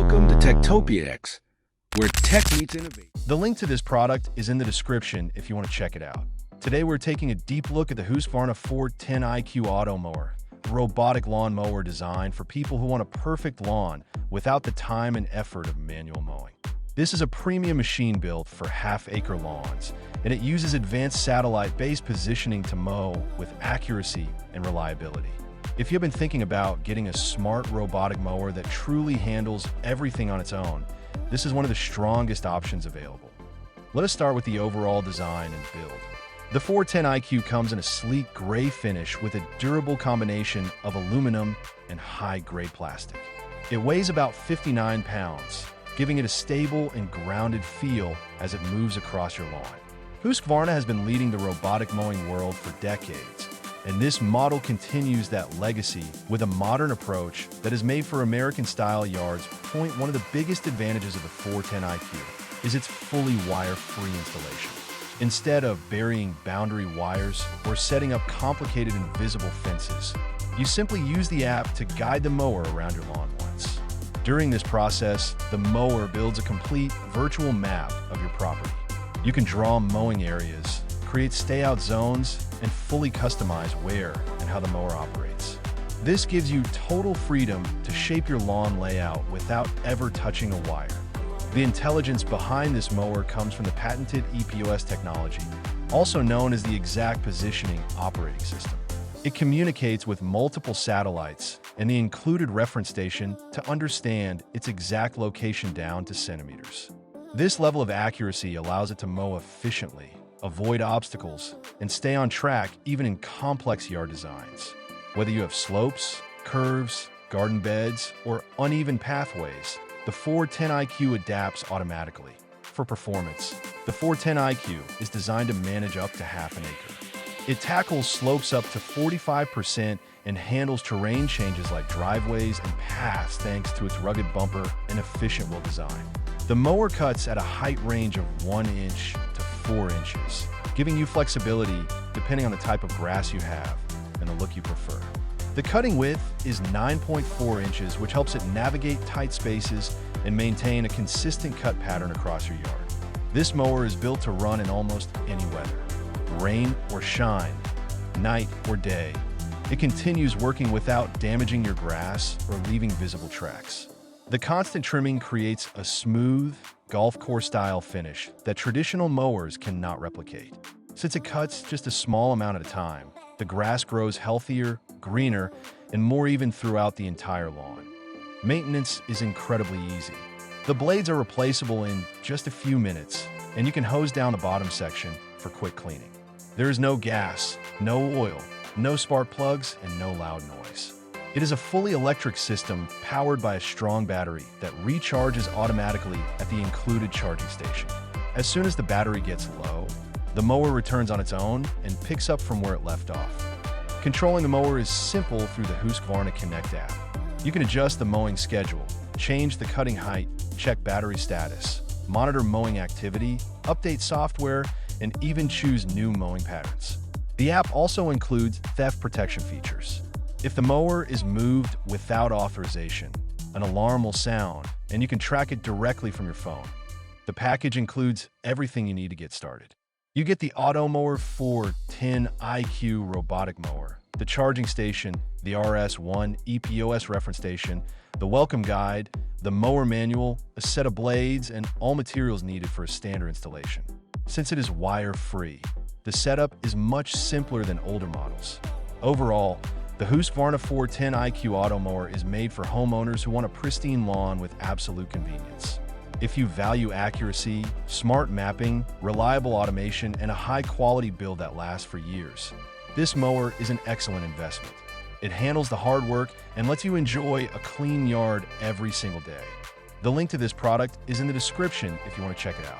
Welcome to Techtopia X, where tech meets innovation. The link to this product is in the description if you want to check it out. Today we're taking a deep look at the Husqvarna 410iQ Automower, a robotic lawn mower designed for people who want a perfect lawn without the time and effort of manual mowing. This is a premium machine built for half-acre lawns, and it uses advanced satellite-based positioning to mow with accuracy and reliability. If you've been thinking about getting a smart robotic mower that truly handles everything on its own, this is one of the strongest options available. Let us start with the overall design and build. The 410iQ comes in a sleek gray finish with a durable combination of aluminum and high-grade plastic. It weighs about 59 pounds, giving it a stable and grounded feel as it moves across your lawn. Husqvarna has been leading the robotic mowing world for decades, and this model continues that legacy with a modern approach that is made for American-style yards. One of the biggest advantages of the 410iQ is its fully wire-free installation. Instead of burying boundary wires or setting up complicated invisible fences, you simply use the app to guide the mower around your lawn once. During this process, the mower builds a complete virtual map of your property. You can draw mowing areas, create stay-out zones, and fully customize where and how the mower operates. This gives you total freedom to shape your lawn layout without ever touching a wire. The intelligence behind this mower comes from the patented EPOS technology, also known as the Exact Positioning Operating System. It communicates with multiple satellites and the included reference station to understand its exact location down to centimeters. This level of accuracy allows it to mow efficiently, avoid obstacles, and stay on track even in complex yard designs. Whether you have slopes, curves, garden beds, or uneven pathways, the 410iQ adapts automatically. For performance, the 410iQ is designed to manage up to half an acre. It tackles slopes up to 45% and handles terrain changes like driveways and paths thanks to its rugged bumper and efficient wheel design. The mower cuts at a height range of 1 inch to 4 inches, giving you flexibility depending on the type of grass you have and the look you prefer. The cutting width is 9.4 inches, which helps it navigate tight spaces and maintain a consistent cut pattern across your yard. This mower is built to run in almost any weather, rain or shine, night or day. It continues working without damaging your grass or leaving visible tracks. The constant trimming creates a smooth, golf course-style finish that traditional mowers cannot replicate. Since it cuts just a small amount at a time, the grass grows healthier, greener, and more even throughout the entire lawn. Maintenance is incredibly easy. The blades are replaceable in just a few minutes, and you can hose down the bottom section for quick cleaning. There is no gas, no oil, no spark plugs, and no loud noise. It is a fully electric system powered by a strong battery that recharges automatically at the included charging station. As soon as the battery gets low, the mower returns on its own and picks up from where it left off. Controlling the mower is simple through the Husqvarna Connect app. You can adjust the mowing schedule, change the cutting height, check battery status, monitor mowing activity, update software, and even choose new mowing patterns. The app also includes theft protection features. If the mower is moved without authorization, an alarm will sound, and you can track it directly from your phone. The package includes everything you need to get started. You get the Automower 410iQ robotic mower, the charging station, the RS1 EPOS reference station, the welcome guide, the mower manual, a set of blades, and all materials needed for a standard installation. Since it is wire-free, the setup is much simpler than older models. Overall, the Husqvarna 410iQ Automower is made for homeowners who want a pristine lawn with absolute convenience. If you value accuracy, smart mapping, reliable automation, and a high-quality build that lasts for years, this mower is an excellent investment. It handles the hard work and lets you enjoy a clean yard every single day. The link to this product is in the description if you want to check it out.